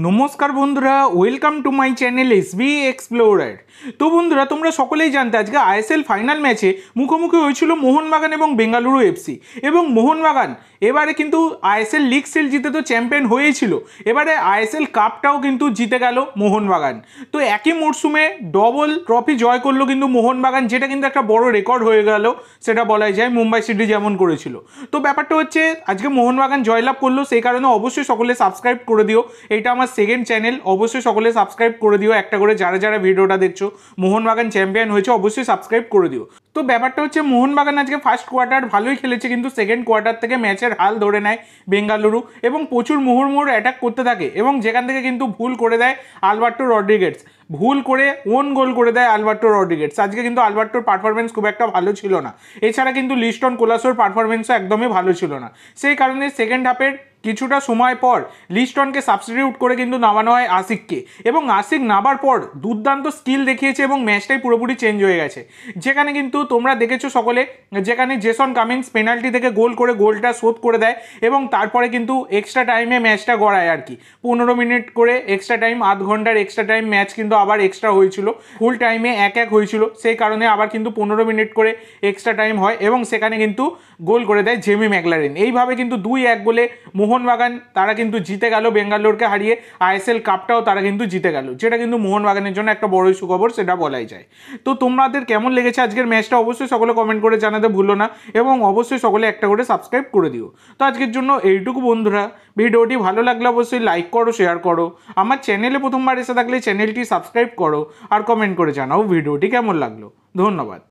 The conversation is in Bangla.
নমস্কার বন্ধুরা, welcome to my channel SB explorer. তো বন্ধুরা, তোমরা সকলেই জানতে আজকে আইএসএল ফাইনাল ম্যাচে মুখোমুখি হয়েছিল মোহনবাগান এবং বেঙ্গালুরু এফসি। এবং মোহনবাগান এবারে কিন্তু আইএসএল লিগ সিল জিতে তো চ্যাম্পিয়ন হয়েছিল, এবারে আইএসএল কাপটাও কিন্তু জিতে গেল মোহনবাগান। তো একই মরশুমে ডবল ট্রফি জয় করলো কিন্তু মোহনবাগান, যেটা কিন্তু একটা বড় রেকর্ড হয়ে গেল, সেটা বলাই যায়, মুম্বাই সিটি যেমন করেছিল। তো ব্যাপারটা হচ্ছে আজকে মোহনবাগান জয়লাভ করলো, সেই কারণে অবশ্যই সকলে সাবস্ক্রাইব করে দিও। এটা আমার সেকেন্ড চ্যানেল, অবশ্যই সকলে সাবস্ক্রাইব করে দিও একটা করে। যারা যারা ভিডিওটা দেখছো, মোহনবাগান চ্যাম্পিয়ন হয়েছে, অবশ্যই সাবস্ক্রাইব করে দিও। তো ব্যাপারটা হচ্ছে মোহনবাগান আজকে ফার্স্ট কোয়ার্টার ভালোই খেলেছে, কিন্তু সেকেন্ড কোয়ার্টার থেকে ম্যাচের হাল ধরে নেয় বেঙ্গালুরু এবং প্রচুর মুহুর্মুহুর অ্যাটাক করতে থাকে, এবং যেখান থেকে কিন্তু ভুল করে দেয় আলবার্টো রড্রিগেজ, ভুল করে ওন গোল করে দেয় আলবার্টো রড্রিগেজ। আজকে কিন্তু আলবার্টোর পারফরমেন্স খুব একটা ভালো ছিল না, এছাড়া কিন্তু লিস্টন কোলাসোর পারফরমেন্সও একদমই ভালো ছিল না। সেই কারণে সেকেন্ড হাফের কিছুটা সময় পর লিস্টনকে সাবস্টিটিউট করে কিন্তু নামানো হয় আশিককে, এবং আশিক নামার পর দুর্দান্ত স্কিল দেখিয়েছে এবং ম্যাচটাই পুরোপুরি চেঞ্জ হয়ে গেছে। যেখানে কিন্তু তোমরা দেখেছো সকলে, যেখানে জেসন কামিন্স পেনাল্টি থেকে গোল করে গোলটা শোধ করে দেয়, এবং তারপরে কিন্তু এক্সট্রা টাইমে ম্যাচটা গড়ায় আর কি। 15 মিনিট করে এক্সট্রা টাইম, আধ ঘন্টার এক্সট্রা টাইম ম্যাচ কিন্তু আবার এক্সট্রা হয়েছিল, ফুল টাইমে 1-1 হয়েছিল, সেই কারণে আবার কিন্তু 15 মিনিট করে এক্সট্রা টাইম হয়, এবং সেখানে কিন্তু গোল করে দেয় জেমি ম্যাকলারেন। এইভাবে কিন্তু 2-1 গোলে মোহনবাগান তারা কিন্তু জিতে গেল, বেঙ্গালোরকে হারিয়ে আইএসএল কাপটাও তারা কিন্তু জিতে গেল, যেটা কিন্তু মোহনবাগানের জন্য একটা বড়ই সুখবর, সেটা বলাই যায়। তো তোমাদের কেমন লেগেছে আজকের ম্যাচটা অবশ্যই সকলে কমেন্ট করে জানাতে ভুলো না, এবং অবশ্যই সকলে একটা করে সাবস্ক্রাইব করে দিও। তো আজকের জন্য এইটুকু বন্ধুরা, ভিডিওটি ভালো লাগলে অবশ্যই লাইক করো, শেয়ার করো, আমার চ্যানেলে প্রথমবার এসে থাকলে চ্যানেলটি সাবস্ক্রাইব করো, আর কমেন্ট করে জানাও ভিডিওটি কেমন লাগলো। ধন্যবাদ।